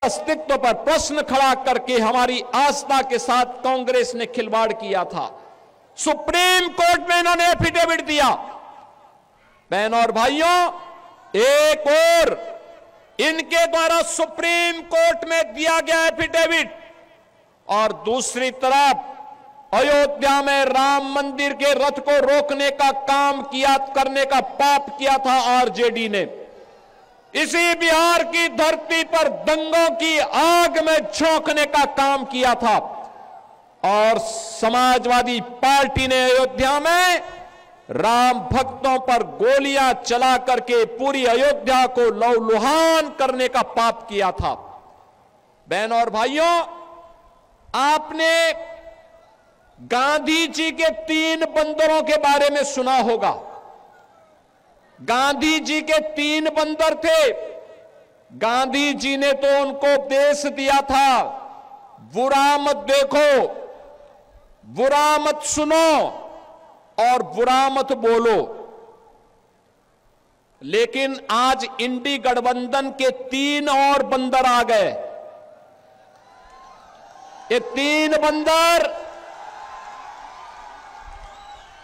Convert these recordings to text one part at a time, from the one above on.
अस्तित्व पर प्रश्न खड़ा करके हमारी आस्था के साथ कांग्रेस ने खिलवाड़ किया था। सुप्रीम कोर्ट में इन्होंने एफिडेविट दिया। बहनों और भाइयों, एक और इनके द्वारा सुप्रीम कोर्ट में दिया गया एफिडेविट और दूसरी तरफ अयोध्या में राम मंदिर के रथ को रोकने का काम किया, करने का पाप किया था आरजेडी ने। इसी बिहार की धरती पर दंगों की आग में झोंकने का काम किया था और समाजवादी पार्टी ने अयोध्या में राम भक्तों पर गोलियां चला करके पूरी अयोध्या को लहूलुहान करने का पाप किया था। बहनों और भाइयों, आपने गांधी जी के 3 बंदरों के बारे में सुना होगा। गांधी जी के 3 बंदर थे। गांधी जी ने तो उनको उपदेश दिया था, बुरा मत देखो, बुरा मत सुनो और बुरा मत बोलो। लेकिन आज इंडी गठबंधन के 3 और बंदर आ गए। ये 3 बंदर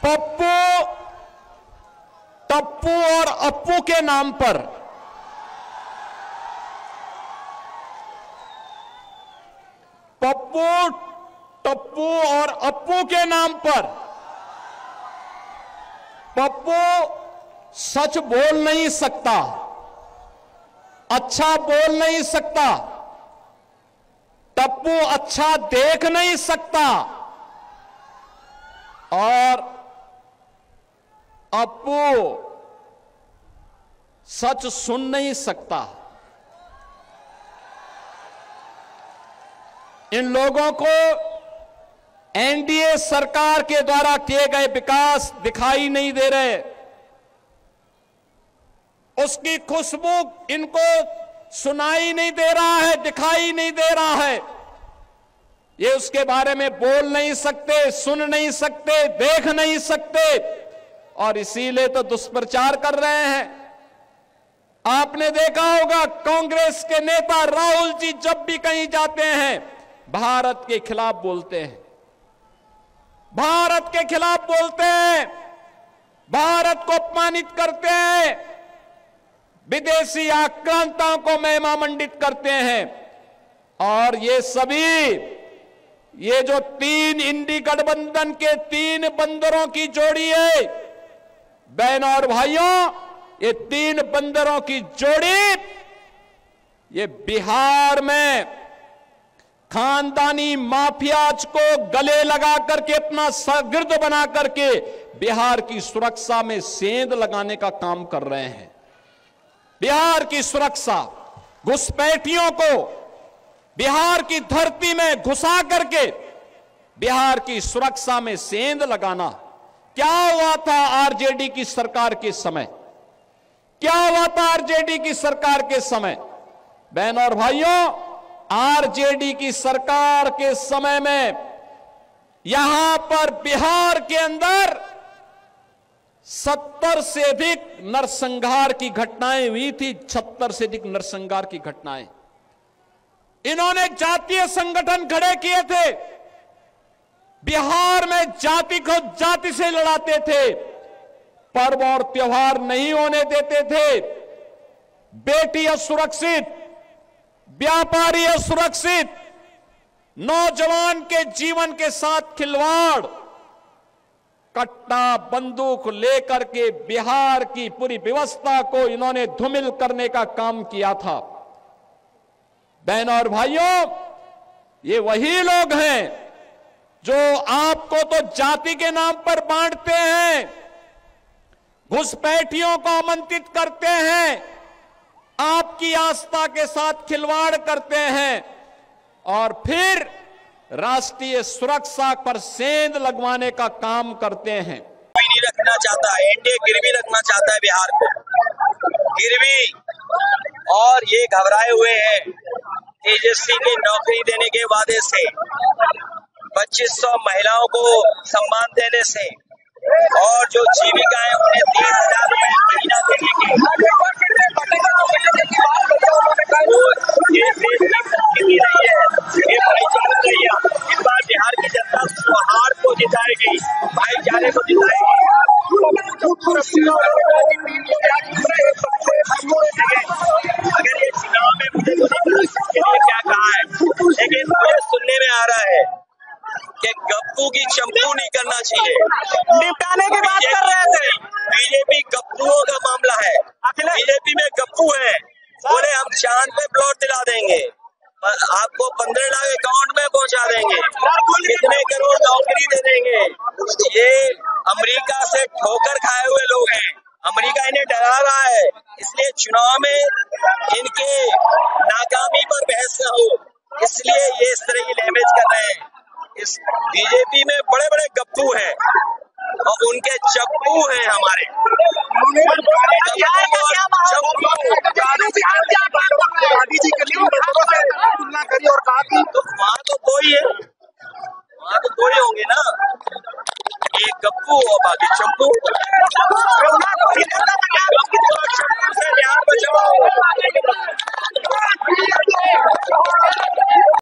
पप्पू, टप्पू और अप्पू के नाम पर पप्पू, टप्पू और अप्पू के नाम पर पप्पू सच बोल नहीं सकता, अच्छा बोल नहीं सकता, टप्पू अच्छा देख नहीं सकता और अप्पू सच सुन नहीं सकता। इन लोगों को एनडीए सरकार के द्वारा किए गए विकास दिखाई नहीं दे रहे, उसकी खुशबू इनको सुनाई नहीं दे रहा है, दिखाई नहीं दे रहा है। ये उसके बारे में बोल नहीं सकते, सुन नहीं सकते, देख नहीं सकते और इसीलिए तो दुष्प्रचार कर रहे हैं। आपने देखा होगा कांग्रेस के नेता राहुल जी जब भी कहीं जाते हैं भारत के खिलाफ बोलते हैं, भारत के खिलाफ बोलते हैं, भारत को अपमानित करते हैं, विदेशी आक्रांताओं को महिमा मंडित करते हैं। और ये सभी, ये जो 3 इंडी गठबंधन के 3 बंदरों की जोड़ी है, बहनों और भाइयों, ये 3 बंदरों की जोड़ी ये बिहार में खानदानी माफियाज को गले लगा करके अपना शागिर्द बना करके बिहार की सुरक्षा में सेंध लगाने का काम कर रहे हैं। बिहार की सुरक्षा, घुसपैठियों को बिहार की धरती में घुसा करके बिहार की सुरक्षा में सेंध लगाना। क्या हुआ था आरजेडी की सरकार के समय? क्या हुआ था आरजेडी की सरकार के समय? बहनों और भाइयों, आरजेडी की सरकार के समय में यहां पर बिहार के अंदर 70 से अधिक नरसंहार की घटनाएं हुई थी। 76 से अधिक नरसंहार की घटनाएं। इन्होंने जातीय संगठन खड़े किए थे, बिहार में जाति को जाति से लड़ाते थे, पर्व और त्योहार नहीं होने देते थे, बेटी असुरक्षित, व्यापारी असुरक्षित, नौजवान के जीवन के साथ खिलवाड़, कट्टा बंदूक लेकर के बिहार की पूरी व्यवस्था को इन्होंने धूमिल करने का काम किया था। बहनों और भाइयों, ये वही लोग हैं जो आपको तो जाति के नाम पर बांटते हैं, घुसपैठियों को आमंत्रित करते हैं, आपकी आस्था के साथ खिलवाड़ करते हैं और फिर राष्ट्रीय सुरक्षा पर सेंध लगवाने का काम करते हैं। कोई नहीं रखना चाहता है, एनडीए गिरवी रखना चाहता है बिहार को, गिरवी। और ये घबराए हुए हैं तेजस्वी की नौकरी देने के वादे से, 2500 महिलाओं को सम्मान देने से और जो जीविकाएं उन्हें 30,000 रुपए महीना देने की राजनीति नहीं है, ये भाईचारा नहीं है। इस बार बिहार की जनता सौहार्द को जिताएगी, भाईचारे को जिताएगी। अगर ये चुनाव में मुझे तो नहीं पता किसके लिए क्या कहा है, लेकिन मुझे सुनने में आ रहा है कि गप्पू की चंपू नहीं करना चाहिए, निपटाने की बात कर रहे थे। बीजेपी गप्पुओं का मामला है, बीजेपी में गप्पू है, बोले हम चांद पे प्लॉट दिला देंगे, आपको 15 लाख अकाउंट में पहुंचा देंगे, कितने करोड़ नौकरी दे देंगे। ये अमेरिका से ठोकर खाए हुए लोग हैं, अमेरिका इन्हें डरा रहा है, इसलिए चुनाव में इनके नाकामी पर बहस न हो, इसलिए ये इस तरह की लैंग्वेज कर रहे हैं। इस बीजेपी में बड़े बड़े गप्पू हैं और उनके चप्पू हैं हमारे। तो वहाँ तो दो ही है, वहाँ तो दो ही होंगे ना, एक गप्पू और बाकी चप्पू।